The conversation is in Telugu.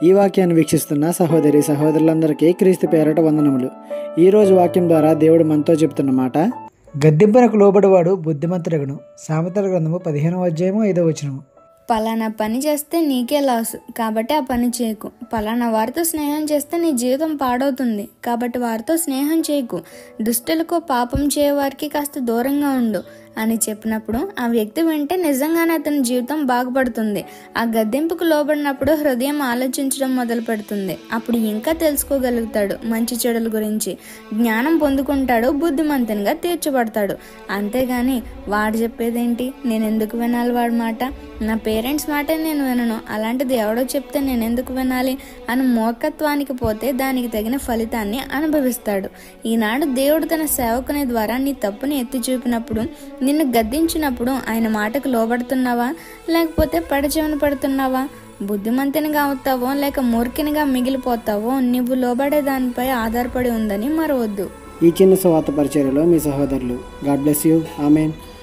ఈ వాక్యాన్ని వీక్షిస్తున్న సహోదరి సహోదరులందరికీ క్రీస్తు పేరట వందనములు. ఈరోజు వాక్యం ద్వారా దేవుడు మనతో చెప్తున్న మాట, గద్దింపునకు లోబడివాడు బుద్ధిమంతుడగును. సామెతల గ్రంథము 15వ అధ్యాయము 5వ వచనము. పలానా పని చేస్తే నీకే లాస్, కాబట్టి ఆ పని చేయకు. పలానా వారితో స్నేహం చేస్తే నీ జీవితం పాడవుతుంది, కాబట్టి వారితో స్నేహం చేయకు. దుష్టులకు, పాపం చేయవారికి కాస్త దూరంగా ఉండు అని చెప్పినప్పుడు ఆ వ్యక్తి వింటే నిజంగానే అతని జీవితం బాగుపడుతుంది. ఆ గద్దెంపుకు లోబడినప్పుడు హృదయం ఆలోచించడం మొదలు పెడుతుంది. అప్పుడు ఇంకా తెలుసుకోగలుగుతాడు మంచి చెడుల గురించి, జ్ఞానం పొందుకుంటాడు, బుద్ధిమంతునిగా తీర్చబడతాడు. అంతేగాని వాడు చెప్పేదేంటి, నేను ఎందుకు వినాలి వాడి మాట, నా పేరెంట్స్ మాట నేను వినను, అలాంటిది ఎవడో చెప్తే నేను ఎందుకు వినాలి అని మూర్ఖత్వానికి పోతే దానికి తగిన ఫలితాన్ని అనుభవిస్తాడు. ఈనాడు దేవుడు తన సేవకుని ద్వారా నీ తప్పుని ఎత్తి చూపినప్పుడు, నిన్ను గద్దించినప్పుడు ఆయన మాటకు లోబడుతున్నావా, లేకపోతే పడచెవిన పడుతున్నావా? బుద్ధిమంతునిగా అవుతావో లేక మూర్ఖినిగా మిగిలిపోతావో నువ్వు లోబడే దానిపై ఆధారపడి ఉందని మరవద్దు. ఈ చిన్న సువార్త పరిచర్యలో మీ సహోదరులు. God bless you. ఆమెన్.